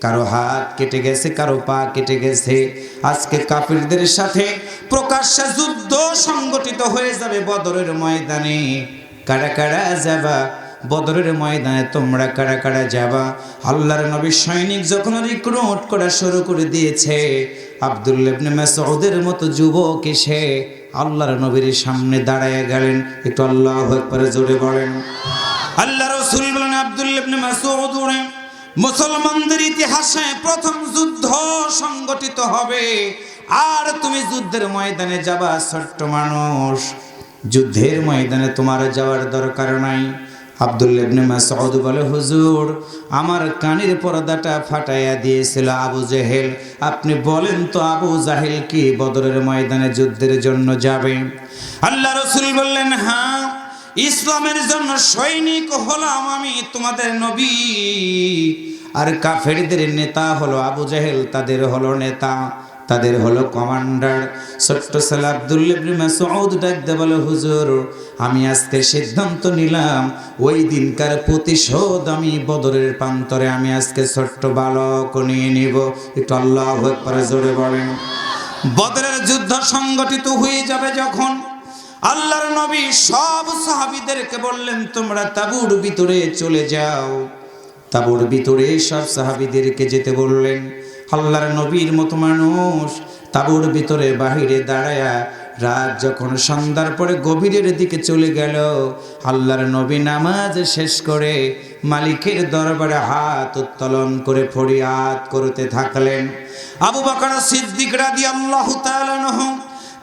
S1: কারো হাত কেটে গেছে, কারো পা কেটে গেছে। আজকে কাফিরদের সাথে প্রকাশ্যে যুদ্ধ সংগঠিত হয়ে যাবে বদরের ময়দানে। কারা কারা যাবা বদরের ময়দানে? তোমরা কারা কারা যাবা? আল্লাহর নবী সৈনিক যখন রিক্রুট করা শুরু করে দিয়েছে, আব্দুল্লাহ ইবনে মাসউদের মতো যুবক এসে আল্লাহর নবীর সামনে দাঁড়ায় গেলেন। একটু আল্লাহু আকবার জোরে বলেন। আল্লাহ রাসূল বলেন, আব্দুল্লাহ ইবনে মাসউদ, মুসলমানদের ইতিহাসে প্রথম যুদ্ধ সংগঠিত হবে, আর তুমি যুদ্ধের ময়দানে যাবা। ছোট্ট মানুষ, যুদ্ধের ময়দানে তোমার যাওয়ার দরকার নাই। আব্দুল্লাহ ইবনে মাসউদ বলে, হুজুর, আমার কানের পর্দাটা ফাটাইয়া দিয়েছিল আবু জাহেল, আপনি বলেন তো আবু জাহেল কি বদরের ময়দানে যুদ্ধের জন্য যাবে? আল্লাহ রাসূল বললেন, হ্যাঁ, ইসলামের জন্য সৈনিক হলাম আমি, তোমাদের নবী। আর কাফেরদের নেতা হলো আবু জাহেল, তাদের হলো নেতা, তাদের হলো কমান্ডার। ছোট্ট ছেলে আব্দুল্লাহ ইবনে মাসউদ ডাকতে বলে, হুজুর, আমি আজকে সিদ্ধান্ত নিলাম, ওই দিনকার প্রতিশোধ আমি বদরের প্রান্তরে আমি আজকে ছোট্ট বালক নিয়ে নিব। একটু আল্লাহু আকবার জোরে বলেন। বদরের যুদ্ধ সংগঠিত হয়ে যাবে যখন, আল্লাহর নবী সব সাহাবীদেরকে বললেন, তোমরা তাঁবুর ভিতরে চলে যাও। তাঁবুর ভিতরে সব সাহাবীদেরকে যেতে বললেন। আল্লাহর নবীর মতো মানুষ তাঁবুর ভিতরে বাহিরে দাঁড়ায়া রাত যখন সন্ধ্যার পরে গভীরের দিকে চলে গেল, আল্লাহর নবী নামাজ শেষ করে মালিকের দরবারে হাত উত্তোলন করে ফরিয়াদ করতে থাকলেন। আবু বকর সিদ্দিক রাদিয়াল্লাহু তাআলা আনহু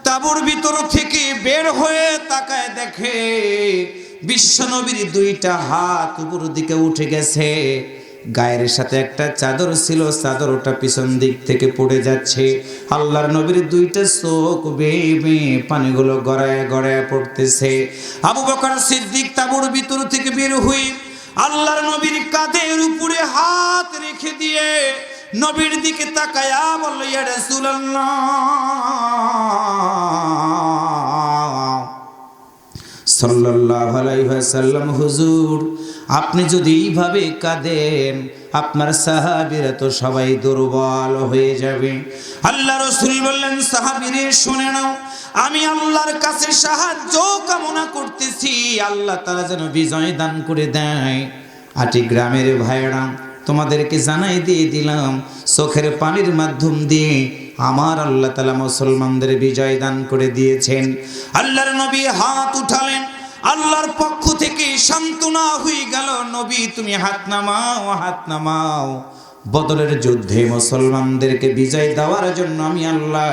S1: তাঁবুর ভিতর থেকে বের হয়ে তাকায় দেখে বিশ্বনবীর দুইটা হাত উপর দিকে উঠে গেছে, গায়ের সাথে একটা চাদর ছিল, চাদরটা পিছন দিক থেকে পড়ে যাচ্ছে। আল্লাহর নবীর দুইটা চোখ বেয়ে বেয়ে পানিগুলো গড়ায় গড়ায় পড়তেছে। আবু বকর সিদ্দিক তাঁবুর ভিতর থেকে বের হয়ে আল্লাহর নবীর কাঁধের উপরে হাত রেখে দিয়ে নবীর দিকে তাকায়া বলল, ইয়া রাসূলুল্লাহ সাল্লাল্লাহু আলাইহি ওয়াসাল্লাম, হুজুর আপনি যদি এইভাবে কাঁদেন আপনার সাহাবীরা তো সবাই দুর্বল হয়ে যাবে। আল্লাহ রাসূল বললেন, সাহাবীরে শুনে নাও, আমি আল্লাহর কাছে সাহায্য কামনা করতেছি, আল্লাহ তাআলা যেন বিজয় দান করে দেয়। আটি গ্রামের ভাইয়েরা, তোমাদেরকে জানাই দিয়ে দিলাম, চোখের পানির মাধ্যম দিয়ে আমার আল্লাহ তাআলা মুসলমানদের বিজয় দান করে দিয়েছেন। আল্লাহর নবী হাত উঠালেন, আল্লাহর পক্ষ থেকে সান্ত্বনা হয়ে গেল, নবী তুমি হাত নামাও, হাত নামাও। বদরের যুদ্ধে মুসলমানদেরকে বিজয় দেওয়ার জন্য আমি আল্লাহ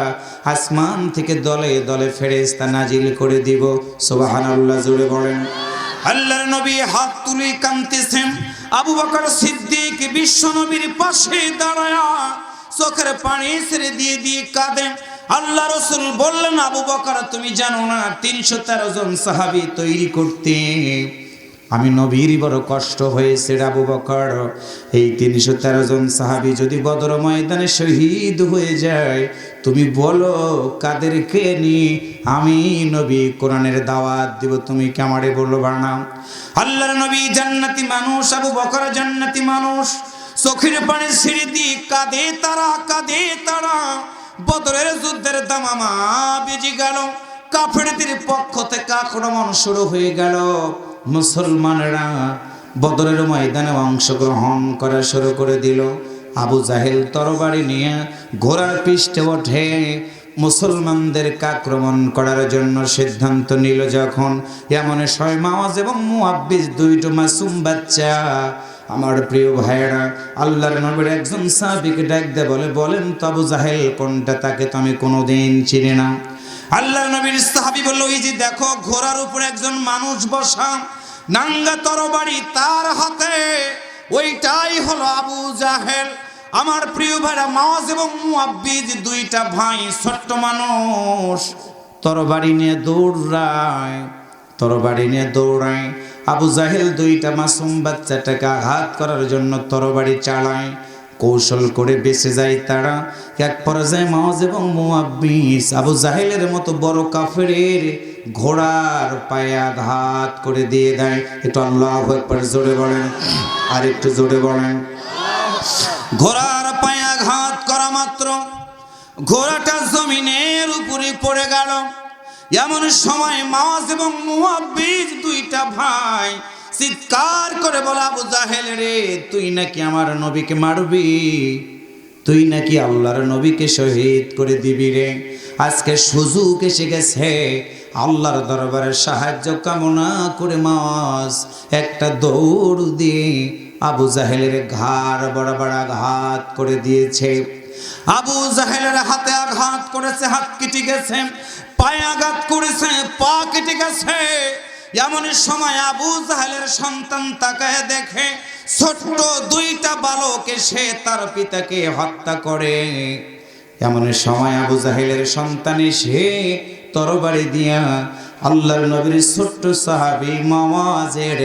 S1: আসমান থেকে দলে দলে ফেরেশতা নাজিল করে দিব। সুবহানাল্লাহ, জোরে বলেন। আল্লাহর নবী হাত তুলে কাঁদতেছেন। আবু বকর সিদ্দিক বিশ্ব নবীর পাশে দাঁড়ায়া চোখের পানি ছেড়ে দিয়ে দিয়ে কাঁদেন। আল্লাহ রাসূল বললেন, আবু বকর তুমি জানো না 313 জন সাহাবী তৈরি করতে আমি নবীর বড় কষ্ট হয়েছে আবু বকর। এই 313 জন সাহাবী যদি বদর ময়দানে শহীদ হয়ে যায়, তুমি বলো কাদেরকে নিয়ে আমি নবী কোরআনের দাওয়াত দিব, তুমি কি আমারে বলবা না? আল্লাহর নবী জান্নাতি মানুষ, আবু বকর জান্নাতি মানুষ, চোখের পানি ছেড়ে দিয়ে কাঁদে তারা, কাঁদে তারা। বদরের যুদ্ধের দামামা বেজে গেল, কাফেরদের পক্ষ থেকে আক্রমণ শুরু হয়ে গেল। মুসলমানরা বদরের ময়দানে অংশগ্রহণ করা শুরু করে দিল। আবু জাহেল তরবারি নিয়ে ঘোড়ার পৃষ্ঠে ওঠে মুসলমানদেরকে আক্রমণ করার জন্য সিদ্ধান্ত নিল। যখন এমন সময় মাওয়াজ এবং মুআব্বিজ দুইটো মাসুম বাচ্চা, আমার প্রিয় ভাইয়েরা, আল্লাহর নবীর একজন সাহাবীকে ডাক দিয়ে বলেন তো আবু জাহেল কোনটা, তাকে তো আমি কোনোদিন চিনি না। আল্লাহর নবীর সাহাবী বলল, এই যে দেখো ঘোড়ার উপর একজন মানুষ বসা, নাঙ্গা তরবারি তার হাতে, ওইটাই হলো আবু জাহেল। আমার প্রিয় ভাইরা, মাওয়াজ এবং মুআব্বিজ দুইটা ভাই, ছোট্ট মানুষ, তরবারি নিয়ে দৌড়ায়, তরবারি নিয়ে দৌড়ায়। আবু জাহেল দুইটা মাসুম বাচ্চাটাকে আঘাত করার জন্য তরবারি চালায়, কৌশল করে বেঁচে যায় তারা। এক পর্যায়ে মাওয়াজ এবং মুআব্বিজ আবু জাহেলের মতো বড় কাফেরের ঘোড়ার পায়ে আঘাত করে দিয়ে দেয়। একটু আল্লাহু আকবার জোরে বলেন, আর একটু জোরে বলেন। ঘোড়ার পায়ে আঘাত করা মাত্র ঘোড়াটা জমিনের উপরে পড়ে গেল। এমন সময় মাওয়াজ এবং মুআব্বিজ দুইটা ভাই চিৎকার করে বলে, আবু জাহেল রে, তুই নাকি আমার নবীকে মারবি, তুই নাকি আল্লাহর নবীকে শহীদ করে দিবি রে। আজকে সুযোগ এসে গেছে, আল্লাহর দরবারে সাহায্য কামনা করে মাওয়াজ একটা দৌড় দিয়ে আবু জাহেলের ঘাড় বরাবর আঘাত করে দিয়েছে। আবু জাহেলের হাতে আঘাত করেছে, হাত কেটে গেছে, পায়ে আঘাত করেছে, পা কেটে গেছে। এমন সময় আবু জাহেলের সন্তান তাকায় দেখে ছোট্ট দুইটা বালক এসে তার পিতাকে হত্যা করে। এমন সময় আবু জাহেলের সন্তান এসে তরবারি দিয়া আল্লাহর নবীর ছোট্ট সাহাবী মাওয়াজের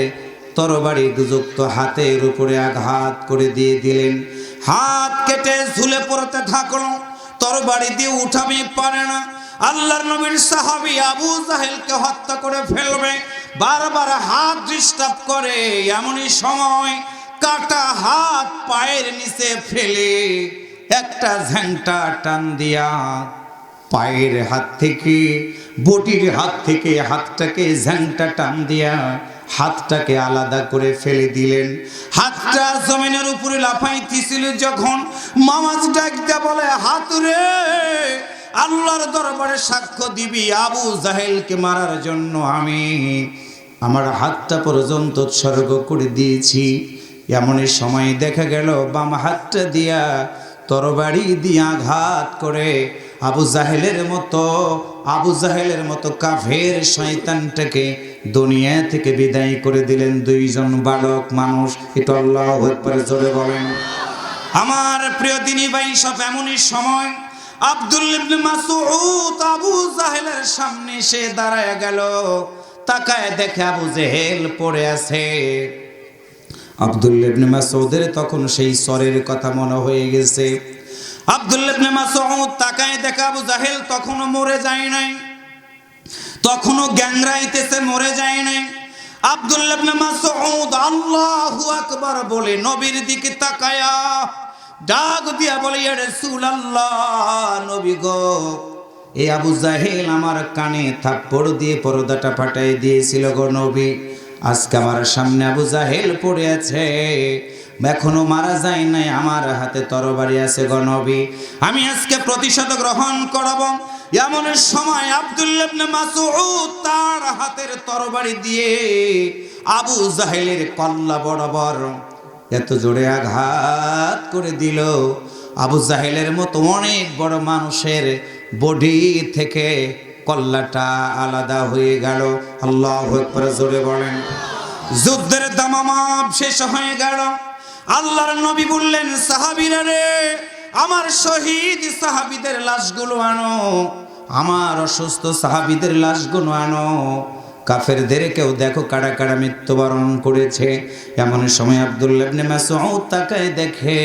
S1: তরবারি দুযুক্ত হাতের উপরে আঘাত করে দিয়ে দিলেন। হাত কেটে ঝুলে পড়তে থাকলো, তরবারি দিয়ে উঠাবে পারে না। আল্লাহর নবীর সাহাবী আবু জাহেলকে হত্যা করে ফেলবে, বারবার হাত ডিস্টার্ব করে। এমনই সময় কাটা হাত পায়ের নিচে ফেলে একটা ঝাংটা টান দিয়া পায়ের হাত থেকে, বটির হাত থেকে হাতটাকে ঝাংটা টান দিয়া হাতটাকে আলাদা করে ফেলে দিলেন। হাতটা জমিনের উপরে লাফাইতেছিল যখন মাওয়াজ ডাকতে বলে, হাত রে, আল্লাহর দরবারে সাক্ষ্য দিবি আবু জাহেলকে মারার জন্য আমি আমার হাতটা পর্যন্ত উৎসর্গ করে দিয়েছি। এমনই সময় দেখা গেল বাম হাতটা দিয়া তরবারি দিয়ে আঘাত করে আবু জাহেলের মতো কাফের শয়তানটাকে দুনিয়া থেকে বিদায় করে দিলেন। দুইজন বালক মানুষ, এটা আল্লাহু আকবার জোরে বলেন। আমার প্রিয় দিনী ভাই, সব এমনই সময় আব্দুল্লাহ ইবনে মাসউদ আবু জাহেলের সামনে সে দাঁড়ায় গেল। তাকায় দেখে আবু জাহেল পড়ে আছে। আব্দুল্লাহ ইবনে মাসউদের তখন সেই সরের কথা মনে হয়ে গেছে। আব্দুল্লাহ ইবনে মাসউদ তাকায় দেখে আবু জাহেল তখনও মরে যায় নাই, তখনও গ্যাংরাইতেছে, মরে যায় নাই। আব্দুল্লাহ ইবনে মাসউদ আল্লাহু আকবার বলে নবীর দিকে তাকায়া ডাক দিয়া বলে, ইয়া রাসূলুল্লাহ, নবী গো, এই আবু জাহেল আমার কানে থাপ্পড় দিয়ে পর্দাটা ফাটাই দিয়েছিল গো নবী। আজকে আমার সামনে আবু জাহেল পড়ে আছে, এখনো মারা যায় নাই, আমার হাতে তরবারি আছে গো নবী, আমি আজকে প্রতিশোধ গ্রহণ করব। এমন সময় আব্দুল্লাহ ইবনে মাসউদ তার হাতের তরবারি দিয়ে আবু জাহেলের কল্লা বরাবর এত জোরে আঘাত করে দিল, আবু জাহেলের মতো অনেক বড় মানুষের বডি থেকে কল্লাটা আলাদা হয়ে গেল। আল্লাহু আকবার জোরে বলেন। যুদ্ধের দামামা শেষ হয়ে গেল। আল্লাহর নবী বললেন, সাহাবীরা রে, আমার শহীদ সাহাবীদের লাশগুলো আনো, আমার অসুস্থ সাহাবীদের লাশগুলো আনো। কাফেরদেরকেও দেখো কারা কারা মৃত্যুবরণ করেছে। এমন সময় আব্দুল্লাহ ইবনে মাসউদ তাকায় দেখে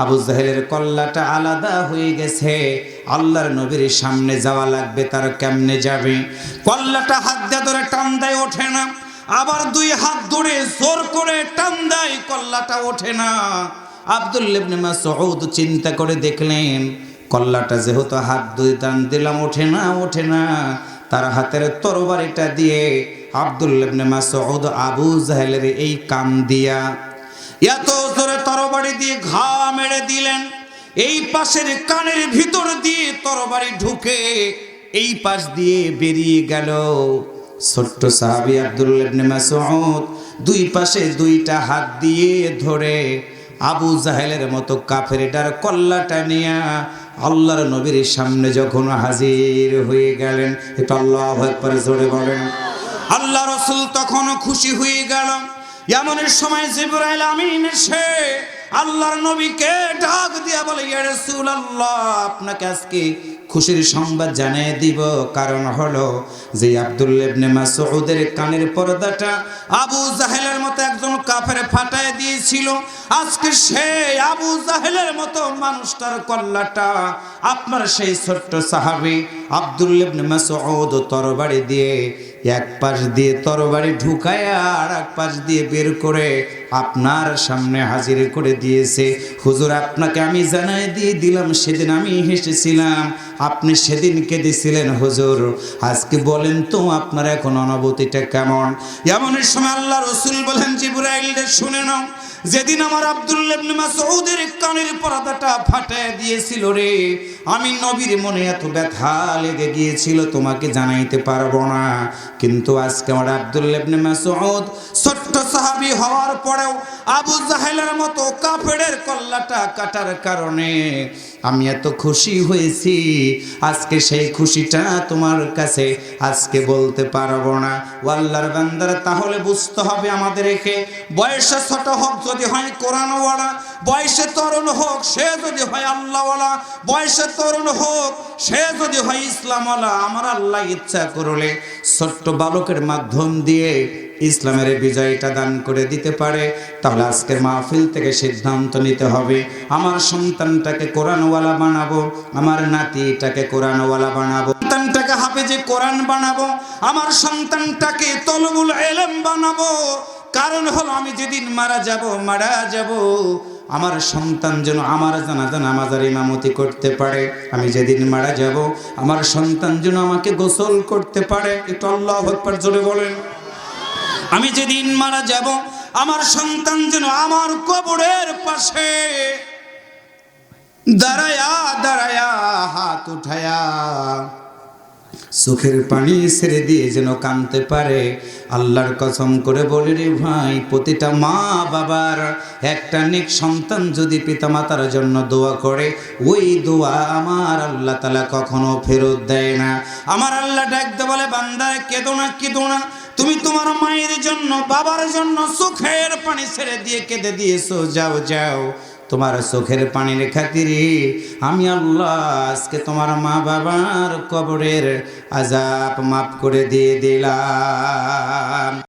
S1: আবু জাহেলের কল্লাটা আলাদা হয়ে গেছে। আল্লাহর নবীর সামনে যাওয়া লাগবে, তার কেমনে যাবে? কল্লাটা হাত দিয়ে ধরে টান দেয়, ওঠে না। আবার দুই হাত ধরে জোর করে টান দেয়, কল্লাটা ওঠে না। আব্দুল্লাহ ইবনে মাসউদ চিন্তা করে দেখলেন, কল্লাটা যেহেতু হাত দুই টান দিলাম ওঠে না, তার হাতের তরবারিটা দিয়ে আব্দুল্লাহ ইবনে মাসউদ আবু জাহেলের এই কান দিয়া এত জোরে তরবারি দিয়ে ঘা মেরে দিলেন, এই পাশের কানের ভিতর দিয়ে তরবারি ঢুকে এই পাশ দিয়ে বেরিয়ে গেল। ছোট্ট সাহাবী আব্দুল্লাহ ইবনে মাসউদ দুই পাশে দুইটা হাত দিয়ে ধরে আবু জাহেলের মতো কাফেরটার কল্লাটা নিয়ে আল্লাহর নবীর সামনে যখন হাজির হয়ে গেলেন, এটা আল্লাহু আকবার জোরে বলেন। আল্লাহ রাসূল তখন খুশি হয়ে গেল। এমন সময় জিবরাইল আমিন এসে আল্লাহর নবীকে ডাক দিয়া বলে, ইয়া রাসূলুল্লাহ, আপনাকে আজকে খুশির সংবাদ জানিয়ে দিব। কারণ হলো যে আব্দুল্লাহ ইবনে মাসউদের কানের পর্দাটা আবু জাহেলের মতো একজন কাফের ফাটায় দিয়েছিল, আজকে সেই আবু জাহেলের মতো মানুষটার কল্লাটা আপনার সেই ছোট্ট সাহাবী আব্দুল্লাহ ইবনে মাসউদ তরবারি দিয়ে এক পাশ দিয়ে তরবারি ঢুকায়া আর এক পাশ দিয়ে বের করে আপনার সামনে হাজির করে দিয়েছে। হুজুর, আপনাকে আমি জানাই দিয়ে দিলাম, সেদিন আমি হেসেছিলাম, আপনি সেদিন কেঁদেছিলেন। হুজুর, আজকে বলেন তো আপনার এখন অনুভূতিটা কেমন? এমন সময় আল্লাহ রাসূল বলেন, জিবরাইল রে, শুনে নাও, যেদিন আমার আব্দুল্লাহ ইবনে মাসউদের কানের পর্দাটা ফাটায় দিয়েছিল রে, আমি নবীর মনে এত ব্যথা লেগে গিয়েছিল তোমাকে জানাইতে পারবো না। কিন্তু আজকে আমার আব্দুল্লাহ ইবনে মাসউদ ছোট্ট সাহাবী হওয়ার পরেও আবু জাহেলের মতো কাফেরের কল্লাটা কাটার কারণে আমি এত খুশি হয়েছি, আজকে সেই খুশিটা তোমার কাছে আজকে বলতে পারবো না। ও আল্লাহর বান্দারা, তাহলে বুঝতে হবে আমাদেরকে, বয়সে ছোট হোক যদি হয় কোরআনওয়ালা, বয়সে তরুণ হোক সে যদি হয় আল্লাহওয়ালা, বয়সে তরুণ হোক সে যদি হয় ইসলামওয়ালা, আমার আল্লাহ ইচ্ছা করলে ছোট্ট বালকের মাধ্যম দিয়ে ইসলামের বিজয়টা দান করে দিতে পারে। তাহলে আজকের মাহফিল থেকে সিদ্ধান্ত নিতে হবে, আমার সন্তানটাকে কোরআনওয়ালা বানাবো, আমার নাতিটাকে কোরআনওয়ালা বানাবো, সন্তানটাকে হাফেজে কোরআন বানাবো, আমার সন্তানটাকে তলবুল ইলম বানাবো। কারণ হলো আমি যেদিন মারা যাব আমার সন্তান যেন আমার জানাজা নামাজের ইমামতি করতে পারে। আমি যেদিন মারা যাব আমার সন্তান যেন আমাকে গোসল করতে পারে। একটু আল্লাহু আকবার জোরে বলেন। আমি যেদিন মারা যাব আমার সন্তান যেন আমার কবরের পাশে দাঁড়ায়া হাত উঠায়া চোখের পানি ছেড়ে দিয়ে যেন কাঁদতে পারে। আল্লাহর কসম করে বলি রে ভাই, প্রতিটা মা বাবার একটা নেক সন্তান যদি পিতামাতার জন্য দোয়া করে, ওই দোয়া আমার আল্লাহ তাআলা কখনো ফেরত দেয় না। আমার আল্লাহ ডাকতে বলে, বান্দা কেঁদো না, কেঁদো না, তুমি তোমার মায়ের জন্য বাবার জন্য চোখের পানি ছেড়ে দিয়ে কেঁদে দিয়েছো, যাও যাও, তোমার চোখের পানির খাতিরে আমি আল্লাহ আজকে তোমার মা বাবার কবরের আযাব মাফ করে দিয়ে দিলাম।